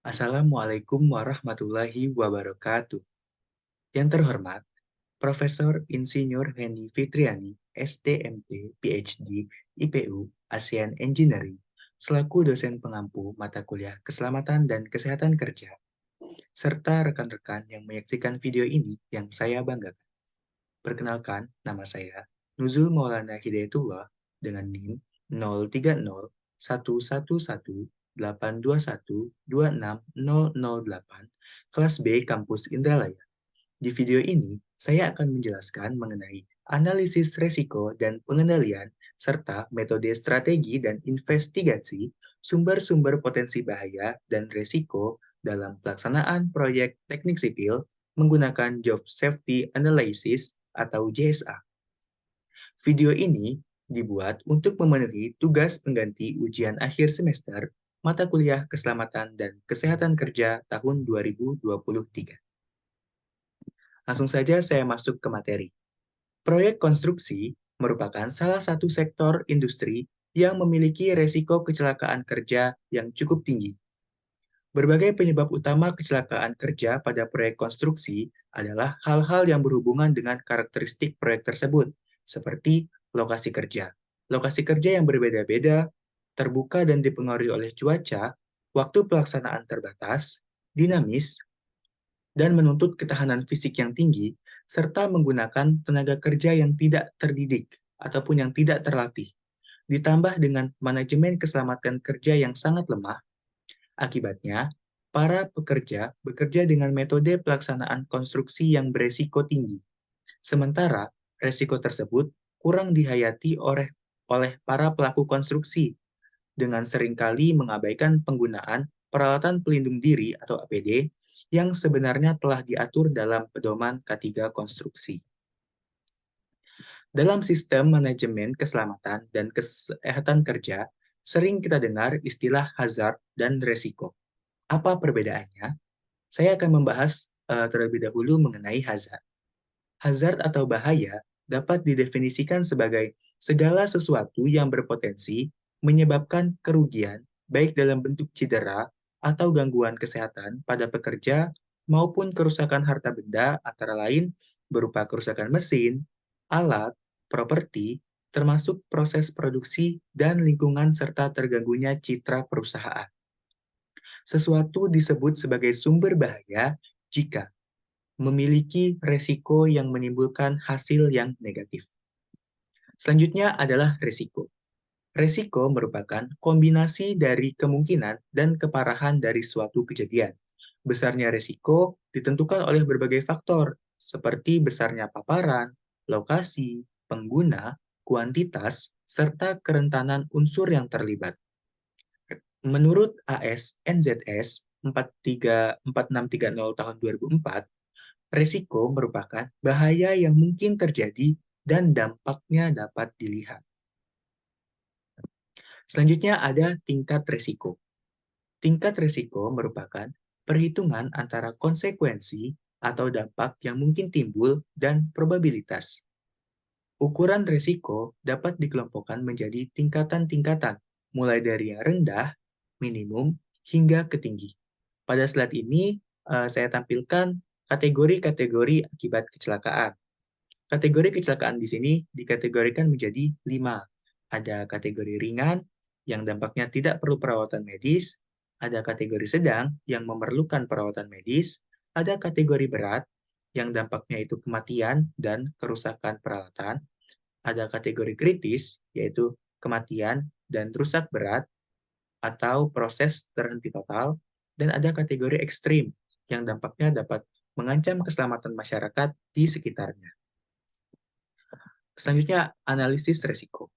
Assalamualaikum warahmatullahi wabarakatuh. Yang terhormat, Profesor Insinyur Hendy Fitriani, STMT, PhD, IPU, ASEAN Engineering, selaku dosen pengampu mata kuliah Keselamatan dan Kesehatan Kerja, serta rekan-rekan yang menyaksikan video ini yang saya banggakan. Perkenalkan, nama saya Nuzul Maulana Hidayatullah dengan NIM 030111821260008 kelas B Kampus Indralaya. Di video ini, saya akan menjelaskan mengenai analisis resiko dan pengendalian serta metode strategi dan investigasi sumber-sumber potensi bahaya dan resiko dalam pelaksanaan proyek teknik sipil menggunakan Job Safety Analysis atau JSA. Video ini dibuat untuk memenuhi tugas pengganti ujian akhir semester mata kuliah Keselamatan dan Kesehatan Kerja tahun 2023. Langsung saja saya masuk ke materi. Proyek konstruksi merupakan salah satu sektor industri yang memiliki resiko kecelakaan kerja yang cukup tinggi. Berbagai penyebab utama kecelakaan kerja pada proyek konstruksi adalah hal-hal yang berhubungan dengan karakteristik proyek tersebut, seperti lokasi kerja. Lokasi kerja yang berbeda-beda, terbuka dan dipengaruhi oleh cuaca, waktu pelaksanaan terbatas, dinamis, dan menuntut ketahanan fisik yang tinggi, serta menggunakan tenaga kerja yang tidak terdidik ataupun yang tidak terlatih, ditambah dengan manajemen keselamatan kerja yang sangat lemah. Akibatnya, para pekerja bekerja dengan metode pelaksanaan konstruksi yang beresiko tinggi. Sementara, resiko tersebut kurang dihayati oleh para pelaku konstruksi, dengan seringkali mengabaikan penggunaan peralatan pelindung diri atau APD yang sebenarnya telah diatur dalam pedoman K3 konstruksi. Dalam sistem manajemen keselamatan dan kesehatan kerja, sering kita dengar istilah hazard dan resiko. Apa perbedaannya? Saya akan membahas terlebih dahulu mengenai hazard. Hazard atau bahaya dapat didefinisikan sebagai segala sesuatu yang berpotensi menyebabkan kerugian, baik dalam bentuk cedera atau gangguan kesehatan pada pekerja maupun kerusakan harta benda, antara lain berupa kerusakan mesin, alat, properti, termasuk proses produksi dan lingkungan serta terganggunya citra perusahaan. Sesuatu disebut sebagai sumber bahaya jika memiliki resiko yang menimbulkan hasil yang negatif. Selanjutnya adalah resiko. Resiko merupakan kombinasi dari kemungkinan dan keparahan dari suatu kejadian. Besarnya resiko ditentukan oleh berbagai faktor, seperti besarnya paparan, lokasi, pengguna, kuantitas, serta kerentanan unsur yang terlibat. Menurut AS NZS 4630 tahun 2004, resiko merupakan bahaya yang mungkin terjadi dan dampaknya dapat dilihat. Selanjutnya ada tingkat resiko. Tingkat resiko merupakan perhitungan antara konsekuensi atau dampak yang mungkin timbul dan probabilitas. Ukuran resiko dapat dikelompokkan menjadi tingkatan-tingkatan, mulai dari yang rendah, minimum, hingga ke tinggi. Pada slide ini, saya tampilkan kategori-kategori akibat kecelakaan. Kategori kecelakaan di sini dikategorikan menjadi 5. Ada kategori ringan, yang dampaknya tidak perlu perawatan medis, ada kategori sedang, yang memerlukan perawatan medis, ada kategori berat, yang dampaknya itu kematian dan kerusakan peralatan, ada kategori kritis, yaitu kematian dan rusak berat, atau proses terhenti total, dan ada kategori ekstrim, yang dampaknya dapat mengancam keselamatan masyarakat di sekitarnya. Selanjutnya, analisis resiko.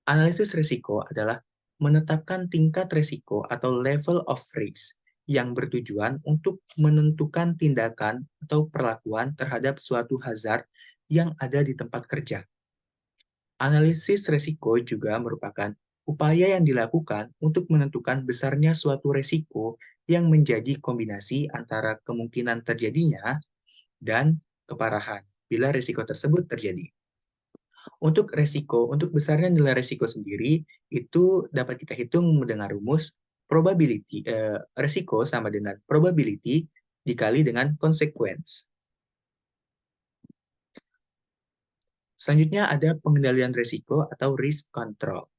Analisis resiko adalah menetapkan tingkat resiko atau level of risk yang bertujuan untuk menentukan tindakan atau perlakuan terhadap suatu hazard yang ada di tempat kerja. Analisis resiko juga merupakan upaya yang dilakukan untuk menentukan besarnya suatu resiko yang menjadi kombinasi antara kemungkinan terjadinya dan keparahan bila resiko tersebut terjadi. Untuk besarnya nilai resiko sendiri, itu dapat kita hitung dengan rumus Resiko sama dengan probability dikali dengan consequence. Selanjutnya ada pengendalian resiko atau risk control.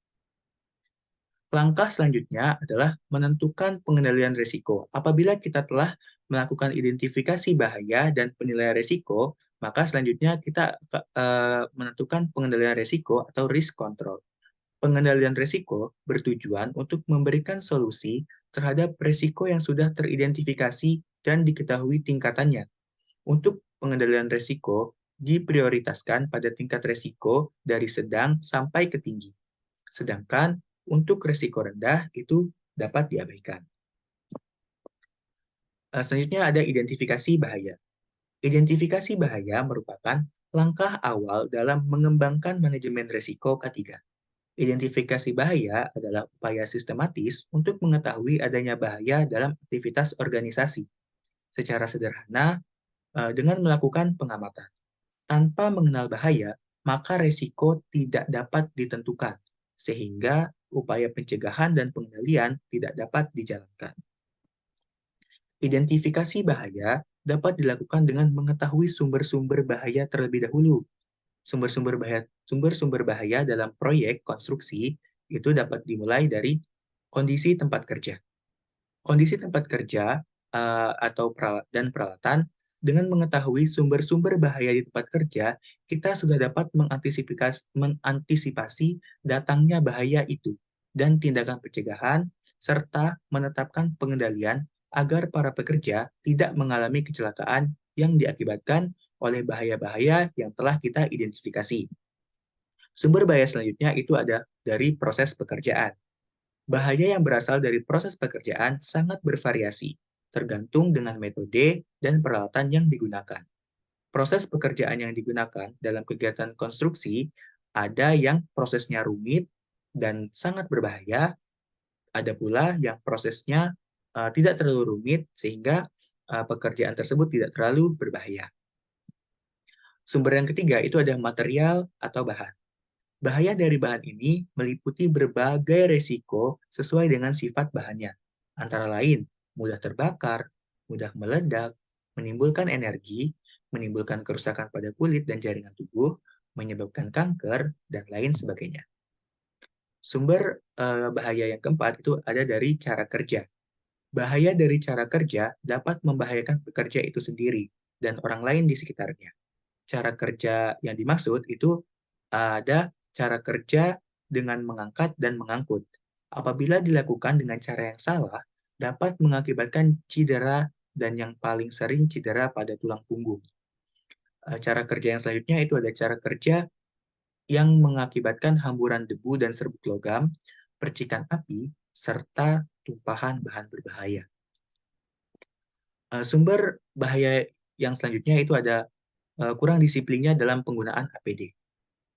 Langkah selanjutnya adalah menentukan pengendalian risiko. Apabila kita telah melakukan identifikasi bahaya dan penilaian risiko, maka selanjutnya kita menentukan pengendalian risiko atau risk control. Pengendalian risiko bertujuan untuk memberikan solusi terhadap risiko yang sudah teridentifikasi dan diketahui tingkatannya. Untuk pengendalian risiko, diprioritaskan pada tingkat risiko dari sedang sampai ke tinggi. Sedangkan untuk risiko rendah itu dapat diabaikan. Selanjutnya ada identifikasi bahaya. Identifikasi bahaya merupakan langkah awal dalam mengembangkan manajemen risiko K3. Identifikasi bahaya adalah upaya sistematis untuk mengetahui adanya bahaya dalam aktivitas organisasi. Secara sederhana, dengan melakukan pengamatan. Tanpa mengenal bahaya, maka risiko tidak dapat ditentukan, sehingga upaya pencegahan dan pengendalian tidak dapat dijalankan. Identifikasi bahaya dapat dilakukan dengan mengetahui sumber-sumber bahaya terlebih dahulu. Sumber-sumber bahaya dalam proyek konstruksi itu dapat dimulai dari kondisi tempat kerja. Kondisi tempat kerja dan peralatan, dengan mengetahui sumber-sumber bahaya di tempat kerja, kita sudah dapat mengantisipasi datangnya bahaya itu dan tindakan pencegahan, serta menetapkan pengendalian agar para pekerja tidak mengalami kecelakaan yang diakibatkan oleh bahaya-bahaya yang telah kita identifikasi. Sumber bahaya selanjutnya itu ada dari proses pekerjaan. Bahaya yang berasal dari proses pekerjaan sangat bervariasi, tergantung dengan metode dan peralatan yang digunakan. Proses pekerjaan yang digunakan dalam kegiatan konstruksi ada yang prosesnya rumit dan sangat berbahaya, ada pula yang prosesnya tidak terlalu rumit sehingga pekerjaan tersebut tidak terlalu berbahaya. Sumber yang ketiga itu ada material atau bahan. Bahaya dari bahan ini meliputi berbagai resiko sesuai dengan sifat bahannya. Antara lain, mudah terbakar, mudah meledak, menimbulkan energi, menimbulkan kerusakan pada kulit dan jaringan tubuh, menyebabkan kanker, dan lain sebagainya. Sumber bahaya yang keempat itu ada dari cara kerja. Bahaya dari cara kerja dapat membahayakan pekerja itu sendiri dan orang lain di sekitarnya. Cara kerja yang dimaksud itu ada cara kerja dengan mengangkat dan mengangkut. Apabila dilakukan dengan cara yang salah, dapat mengakibatkan cedera dan yang paling sering cedera pada tulang punggung. Cara kerja yang selanjutnya itu ada cara kerja yang mengakibatkan hamburan debu dan serbuk logam, percikan api, serta tumpahan bahan berbahaya. Sumber bahaya yang selanjutnya itu ada kurang disiplinnya dalam penggunaan APD.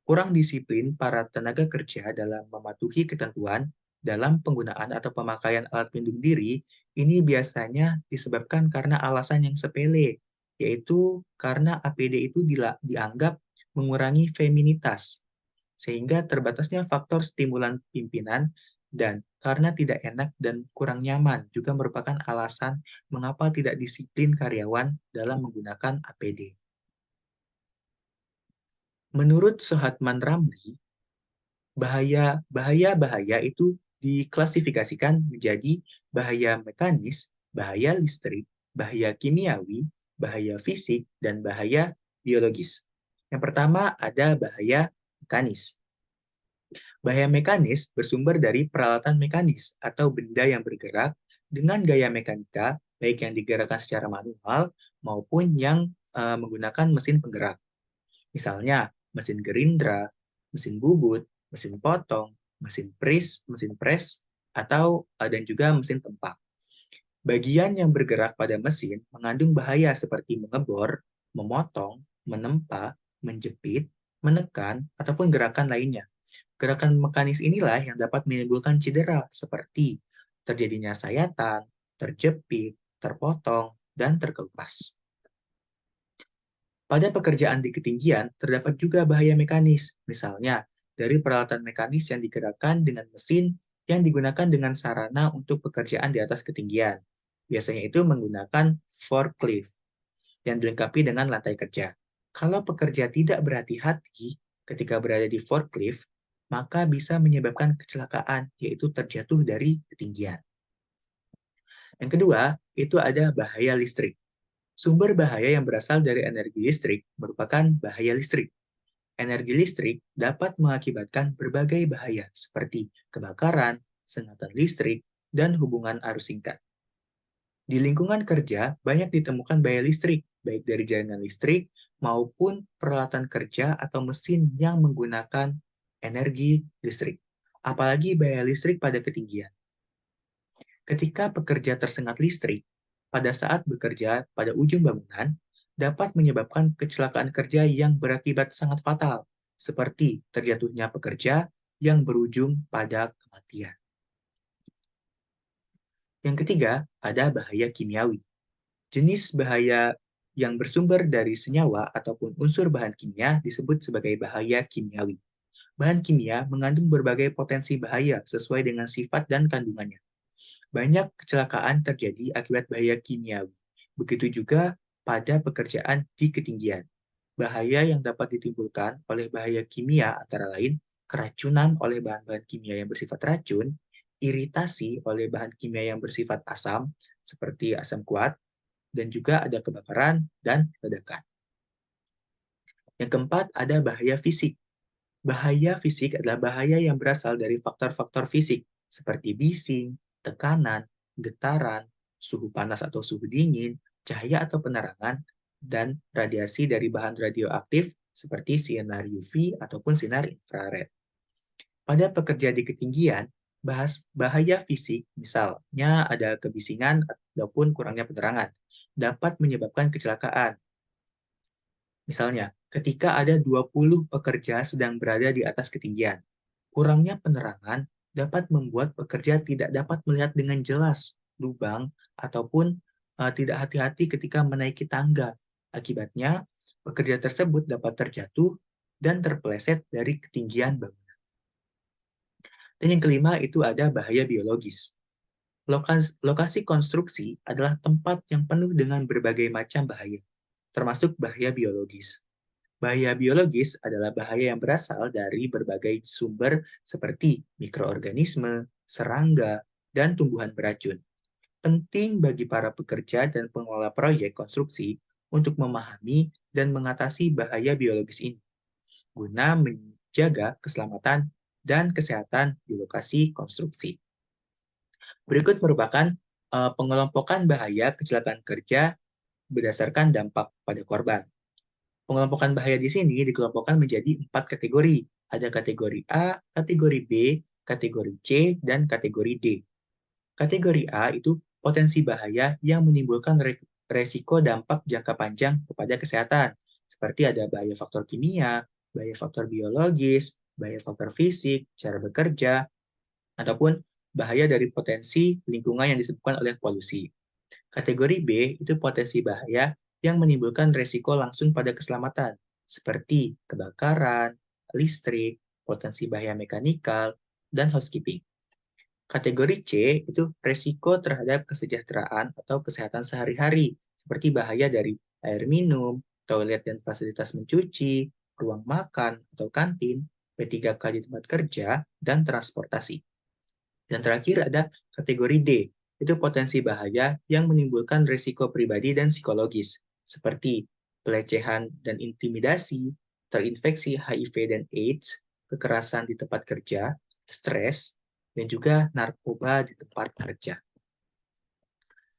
Kurang disiplin para tenaga kerja dalam mematuhi ketentuan dalam penggunaan atau pemakaian alat pelindung diri, ini biasanya disebabkan karena alasan yang sepele, yaitu karena APD itu dianggap mengurangi feminitas, sehingga terbatasnya faktor stimulan pimpinan, dan karena tidak enak dan kurang nyaman juga merupakan alasan mengapa tidak disiplin karyawan dalam menggunakan APD. Menurut Sohatman Ramli, bahaya itu diklasifikasikan menjadi bahaya mekanis, bahaya listrik, bahaya kimiawi, bahaya fisik, dan bahaya biologis. Yang pertama ada bahaya mekanis. Bahaya mekanis bersumber dari peralatan mekanis atau benda yang bergerak dengan gaya mekanika, baik yang digerakkan secara manual maupun yang menggunakan mesin penggerak. Misalnya, mesin gerindra, mesin bubut, mesin potong, mesin pres, atau dan juga mesin tempak. Bagian yang bergerak pada mesin mengandung bahaya seperti mengebor, memotong, menempa, menjepit, menekan, ataupun gerakan lainnya. Gerakan mekanis inilah yang dapat menimbulkan cedera seperti terjadinya sayatan, terjepit, terpotong, dan terkelupas. Pada pekerjaan di ketinggian, terdapat juga bahaya mekanis, misalnya dari peralatan mekanis yang digerakkan dengan mesin yang digunakan dengan sarana untuk pekerjaan di atas ketinggian. Biasanya itu menggunakan forklift yang dilengkapi dengan lantai kerja. Kalau pekerja tidak berhati-hati ketika berada di forklift, maka bisa menyebabkan kecelakaan, yaitu terjatuh dari ketinggian. Yang kedua, itu ada bahaya listrik. Sumber bahaya yang berasal dari energi listrik merupakan bahaya listrik. Energi listrik dapat mengakibatkan berbagai bahaya seperti kebakaran, sengatan listrik, dan hubungan arus singkat. Di lingkungan kerja, banyak ditemukan bahaya listrik, baik dari jaringan listrik maupun peralatan kerja atau mesin yang menggunakan energi listrik. Apalagi bahaya listrik pada ketinggian. Ketika pekerja tersengat listrik, pada saat bekerja pada ujung bangunan, dapat menyebabkan kecelakaan kerja yang berakibat sangat fatal, seperti terjatuhnya pekerja yang berujung pada kematian. Yang ketiga, ada bahaya kimiawi. Jenis bahaya yang bersumber dari senyawa ataupun unsur bahan kimia disebut sebagai bahaya kimiawi. Bahan kimia mengandung berbagai potensi bahaya sesuai dengan sifat dan kandungannya. Banyak kecelakaan terjadi akibat bahaya kimiawi. Begitu juga pada pekerjaan di ketinggian. Bahaya yang dapat ditimbulkan oleh bahaya kimia antara lain keracunan oleh bahan-bahan kimia yang bersifat racun, iritasi oleh bahan kimia yang bersifat asam, seperti asam kuat, dan juga ada kebakaran dan ledakan. Yang keempat, ada bahaya fisik. Bahaya fisik adalah bahaya yang berasal dari faktor-faktor fisik, seperti bising, tekanan, getaran, suhu panas atau suhu dingin, cahaya atau penerangan, dan radiasi dari bahan radioaktif seperti sinar UV ataupun sinar infrared. Pada pekerja di ketinggian, bahaya fisik, misalnya ada kebisingan ataupun kurangnya penerangan, dapat menyebabkan kecelakaan. Misalnya, ketika ada 20 pekerja sedang berada di atas ketinggian, kurangnya penerangan dapat membuat pekerja tidak dapat melihat dengan jelas lubang ataupun tidak hati-hati ketika menaiki tangga. Akibatnya, pekerja tersebut dapat terjatuh dan terpeleset dari ketinggian bangunan. Dan yang kelima itu ada bahaya biologis. Lokasi konstruksi adalah tempat yang penuh dengan berbagai macam bahaya, termasuk bahaya biologis. Bahaya biologis adalah bahaya yang berasal dari berbagai sumber seperti mikroorganisme, serangga, dan tumbuhan beracun. Penting bagi para pekerja dan pengelola proyek konstruksi untuk memahami dan mengatasi bahaya biologis ini, guna menjaga keselamatan dan kesehatan di lokasi konstruksi. Berikut merupakan pengelompokan bahaya kecelakaan kerja berdasarkan dampak pada korban. Pengelompokan bahaya di sini dikelompokkan menjadi 4 kategori. Ada kategori A, kategori B, kategori C, dan kategori D. Kategori A itu potensi bahaya yang menimbulkan resiko dampak jangka panjang kepada kesehatan, seperti ada bahaya faktor kimia, bahaya faktor biologis, bahaya faktor fisik, cara bekerja, ataupun bahaya dari potensi lingkungan yang disebabkan oleh polusi. Kategori B itu potensi bahaya yang menimbulkan resiko langsung pada keselamatan, seperti kebakaran, listrik, potensi bahaya mekanikal, dan housekeeping. Kategori C itu resiko terhadap kesejahteraan atau kesehatan sehari-hari, seperti bahaya dari air minum, toilet dan fasilitas mencuci, ruang makan atau kantin, P3K di tempat kerja, dan transportasi. Dan terakhir ada kategori D, itu potensi bahaya yang menimbulkan risiko pribadi dan psikologis, seperti pelecehan dan intimidasi, terinfeksi HIV dan AIDS, kekerasan di tempat kerja, stres, dan juga narkoba di tempat kerja.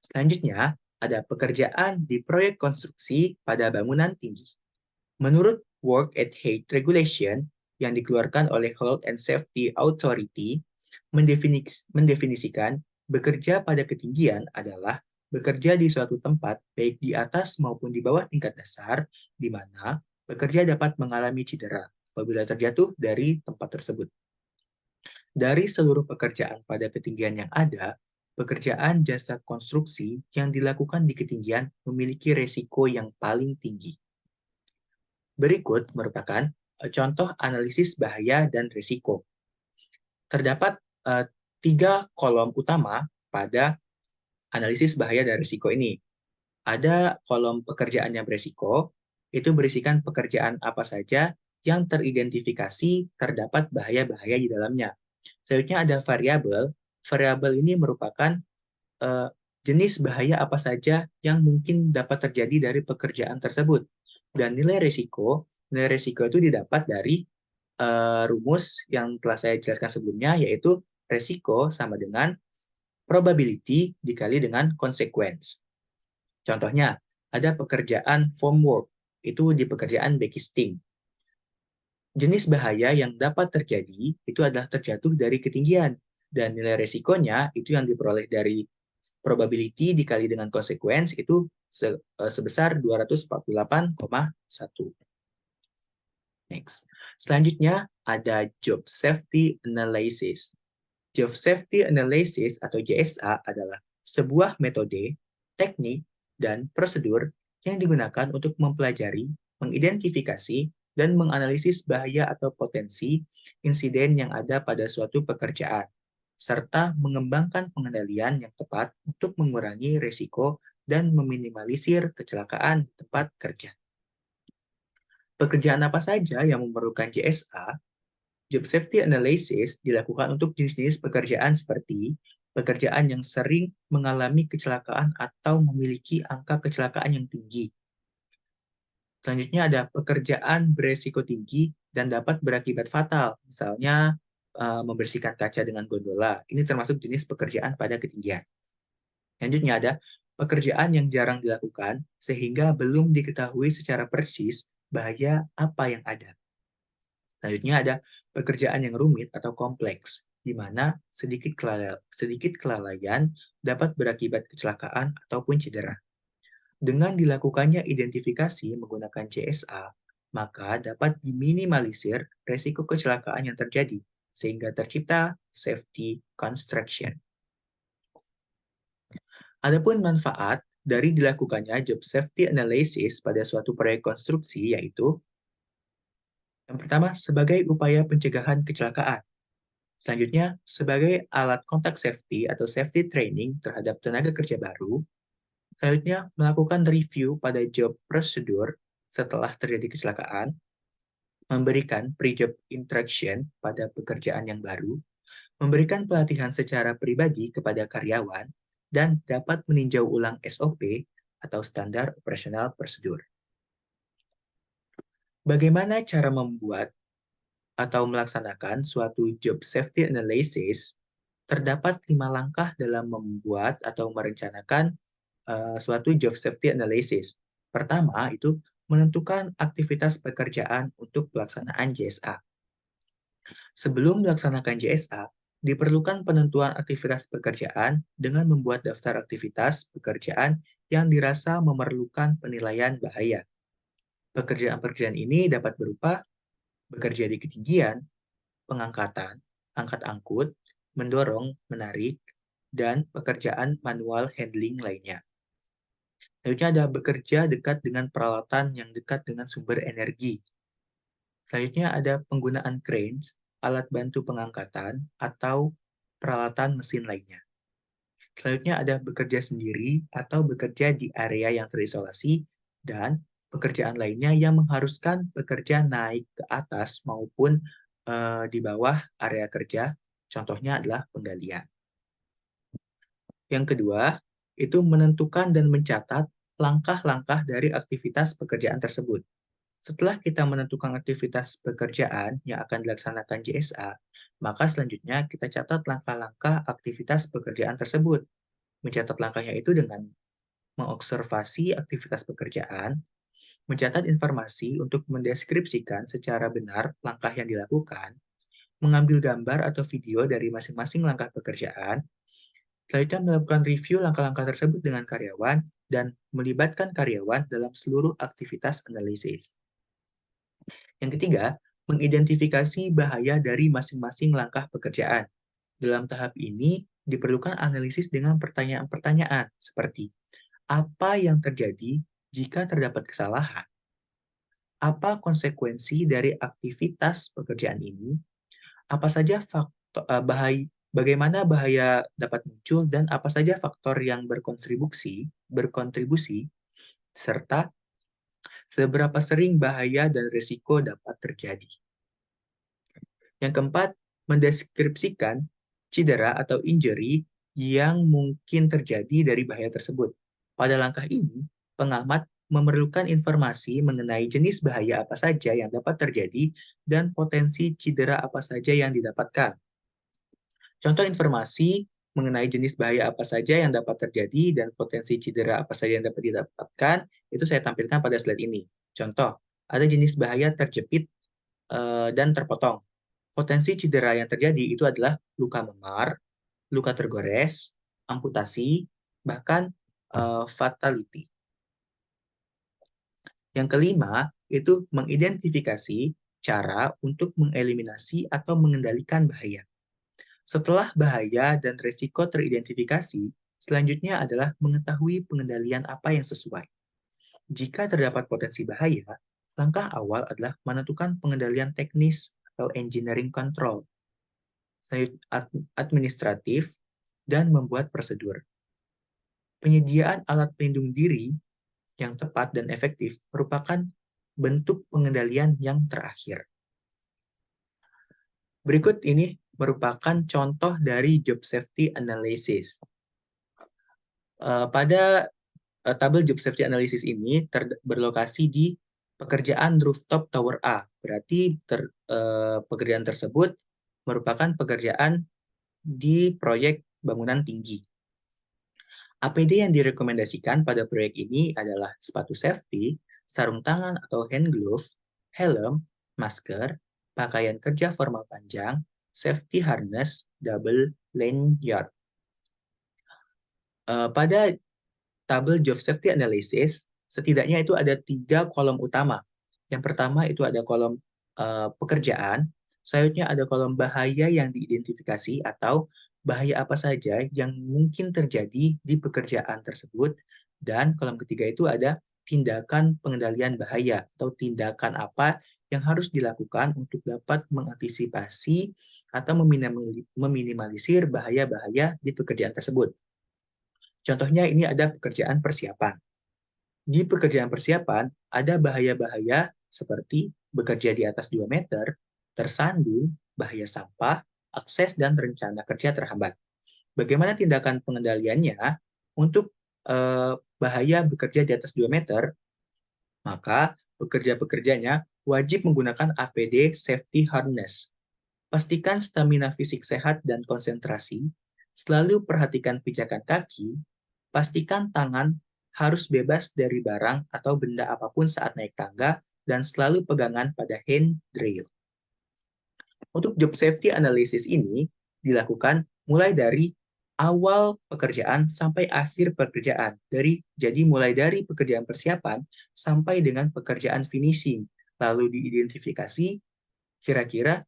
Selanjutnya, ada pekerjaan di proyek konstruksi pada bangunan tinggi. Menurut Work at Height Regulation yang dikeluarkan oleh Health and Safety Authority, mendefinisikan bekerja pada ketinggian adalah bekerja di suatu tempat, baik di atas maupun di bawah tingkat dasar, di mana pekerja dapat mengalami cedera apabila terjatuh dari tempat tersebut. Dari seluruh pekerjaan pada ketinggian yang ada, pekerjaan jasa konstruksi yang dilakukan di ketinggian memiliki resiko yang paling tinggi. Berikut merupakan contoh analisis bahaya dan risiko. Terdapat tiga kolom utama pada analisis bahaya dan risiko ini. Ada kolom pekerjaan yang berisiko, itu berisikan pekerjaan apa saja yang teridentifikasi terdapat bahaya-bahaya di dalamnya. Selanjutnya ada variabel. Variabel ini merupakan eh, jenis bahaya apa saja yang mungkin dapat terjadi dari pekerjaan tersebut. Dan nilai risiko itu didapat dari rumus yang telah saya jelaskan sebelumnya, yaitu resiko sama dengan probability dikali dengan consequence. Contohnya, ada pekerjaan formwork, itu di pekerjaan backisting. Jenis bahaya yang dapat terjadi itu adalah terjatuh dari ketinggian, dan nilai resikonya itu yang diperoleh dari probability dikali dengan consequence itu sebesar 248,1. Next. Selanjutnya ada job safety analysis. Job Safety Analysis atau JSA adalah sebuah metode, teknik, dan prosedur yang digunakan untuk mempelajari, mengidentifikasi, dan menganalisis bahaya atau potensi insiden yang ada pada suatu pekerjaan, serta mengembangkan pengendalian yang tepat untuk mengurangi risiko dan meminimalisir kecelakaan di tempat kerja. Pekerjaan apa saja yang memerlukan JSA? Job safety analysis dilakukan untuk jenis-jenis pekerjaan seperti pekerjaan yang sering mengalami kecelakaan atau memiliki angka kecelakaan yang tinggi. Selanjutnya ada pekerjaan beresiko tinggi dan dapat berakibat fatal, misalnya membersihkan kaca dengan gondola. Ini termasuk jenis pekerjaan pada ketinggian. Selanjutnya ada pekerjaan yang jarang dilakukan sehingga belum diketahui secara persis bahaya apa yang ada. Selanjutnya ada pekerjaan yang rumit atau kompleks, di mana sedikit kelalaian dapat berakibat kecelakaan ataupun cedera. Dengan dilakukannya identifikasi menggunakan CSA, maka dapat diminimalisir resiko kecelakaan yang terjadi, sehingga tercipta safety construction. Adapun manfaat dari dilakukannya job safety analysis pada suatu proyek konstruksi yaitu yang pertama, sebagai upaya pencegahan kecelakaan. Selanjutnya, sebagai alat kontak safety atau safety training terhadap tenaga kerja baru. Selanjutnya, melakukan review pada job prosedur setelah terjadi kecelakaan, memberikan pre-job interaction pada pekerjaan yang baru, memberikan pelatihan secara pribadi kepada karyawan, dan dapat meninjau ulang SOP atau standar operasional prosedur. Bagaimana cara membuat atau melaksanakan suatu job safety analysis? Terdapat 5 langkah dalam membuat atau merencanakan suatu job safety analysis. Pertama, itu menentukan aktivitas pekerjaan untuk pelaksanaan JSA. Sebelum melaksanakan JSA, diperlukan penentuan aktivitas pekerjaan dengan membuat daftar aktivitas pekerjaan yang dirasa memerlukan penilaian bahaya. Pekerjaan-pekerjaan ini dapat berupa bekerja di ketinggian, pengangkatan, angkat angkut, mendorong, menarik, dan pekerjaan manual handling lainnya. Selanjutnya ada bekerja dekat dengan peralatan yang dekat dengan sumber energi. Selanjutnya ada penggunaan cranes, alat bantu pengangkatan, atau peralatan mesin lainnya. Selanjutnya ada bekerja sendiri atau bekerja di area yang terisolasi, dan pekerjaan lainnya yang mengharuskan pekerja naik ke atas maupun di bawah area kerja. Contohnya adalah penggalian. Yang kedua, itu menentukan dan mencatat langkah-langkah dari aktivitas pekerjaan tersebut. Setelah kita menentukan aktivitas pekerjaan yang akan dilaksanakan JSA, maka selanjutnya kita catat langkah-langkah aktivitas pekerjaan tersebut. Mencatat langkahnya itu dengan mengobservasi aktivitas pekerjaan, mencatat informasi untuk mendeskripsikan secara benar langkah yang dilakukan, mengambil gambar atau video dari masing-masing langkah pekerjaan, selanjutnya melakukan review langkah-langkah tersebut dengan karyawan, dan melibatkan karyawan dalam seluruh aktivitas analisis. Yang ketiga, mengidentifikasi bahaya dari masing-masing langkah pekerjaan. Dalam tahap ini, diperlukan analisis dengan pertanyaan-pertanyaan seperti, apa yang terjadi jika terdapat kesalahan? Apa konsekuensi dari aktivitas pekerjaan ini? Apa saja faktor, bagaimana bahaya dapat muncul dan apa saja faktor yang berkontribusi, serta seberapa sering bahaya dan risiko dapat terjadi. Yang keempat, mendeskripsikan cedera atau injury yang mungkin terjadi dari bahaya tersebut. Pada langkah ini, pengamat memerlukan informasi mengenai jenis bahaya apa saja yang dapat terjadi dan potensi cedera apa saja yang didapatkan. Contoh informasi mengenai jenis bahaya apa saja yang dapat terjadi dan potensi cedera apa saja yang dapat didapatkan, itu saya tampilkan pada slide ini. Contoh, ada jenis bahaya terjepit dan terpotong. Potensi cedera yang terjadi itu adalah luka memar, luka tergores, amputasi, bahkan fatality. Yang kelima, itu mengidentifikasi cara untuk mengeliminasi atau mengendalikan bahaya. Setelah bahaya dan risiko teridentifikasi, selanjutnya adalah mengetahui pengendalian apa yang sesuai. Jika terdapat potensi bahaya, langkah awal adalah menentukan pengendalian teknis atau engineering control, administratif, dan membuat prosedur. Penyediaan alat pelindung diri yang tepat dan efektif merupakan bentuk pengendalian yang terakhir. Berikut ini merupakan contoh dari job safety analysis. Pada tabel job safety analysis ini berlokasi di pekerjaan rooftop tower A. Berarti pekerjaan tersebut merupakan pekerjaan di proyek bangunan tinggi. APD yang direkomendasikan pada proyek ini adalah sepatu safety, sarung tangan atau hand glove, helm, masker, pakaian kerja formal panjang, safety harness, double lanyard. Pada tabel job safety analysis, setidaknya itu ada 3 kolom utama. Yang pertama itu ada kolom pekerjaan, selanjutnya ada kolom bahaya yang diidentifikasi atau bahaya apa saja yang mungkin terjadi di pekerjaan tersebut, dan kolom ketiga itu ada tindakan pengendalian bahaya atau tindakan apa yang harus dilakukan untuk dapat mengantisipasi atau meminimalisir bahaya-bahaya di pekerjaan tersebut. Contohnya ini ada pekerjaan persiapan. Di pekerjaan persiapan ada bahaya-bahaya seperti bekerja di atas 2 meter, tersandung, bahaya sampah, akses dan rencana kerja terhambat. Bagaimana tindakan pengendaliannya untuk bahaya bekerja di atas 2 meter? Maka pekerja-pekerjanya wajib menggunakan APD safety harness. Pastikan stamina fisik sehat dan konsentrasi, selalu perhatikan pijakan kaki, pastikan tangan harus bebas dari barang atau benda apapun saat naik tangga, dan selalu pegangan pada handrail. Untuk job safety analysis ini dilakukan mulai dari awal pekerjaan sampai akhir pekerjaan. Jadi mulai dari pekerjaan persiapan sampai dengan pekerjaan finishing. Lalu diidentifikasi kira-kira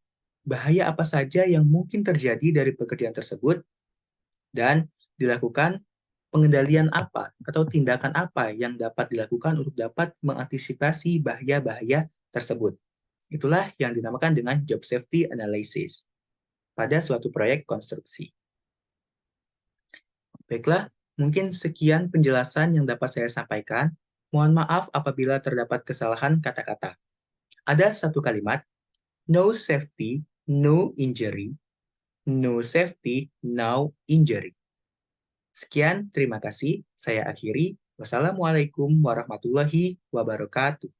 bahaya apa saja yang mungkin terjadi dari pekerjaan tersebut dan dilakukan pengendalian apa atau tindakan apa yang dapat dilakukan untuk dapat mengantisipasi bahaya-bahaya tersebut. Itulah yang dinamakan dengan job safety analysis pada suatu proyek konstruksi. Baiklah, mungkin sekian penjelasan yang dapat saya sampaikan. Mohon maaf apabila terdapat kesalahan kata-kata. Ada satu kalimat, no safety, no injury. No safety, no injury. Sekian, terima kasih. Saya akhiri. Wassalamualaikum warahmatullahi wabarakatuh.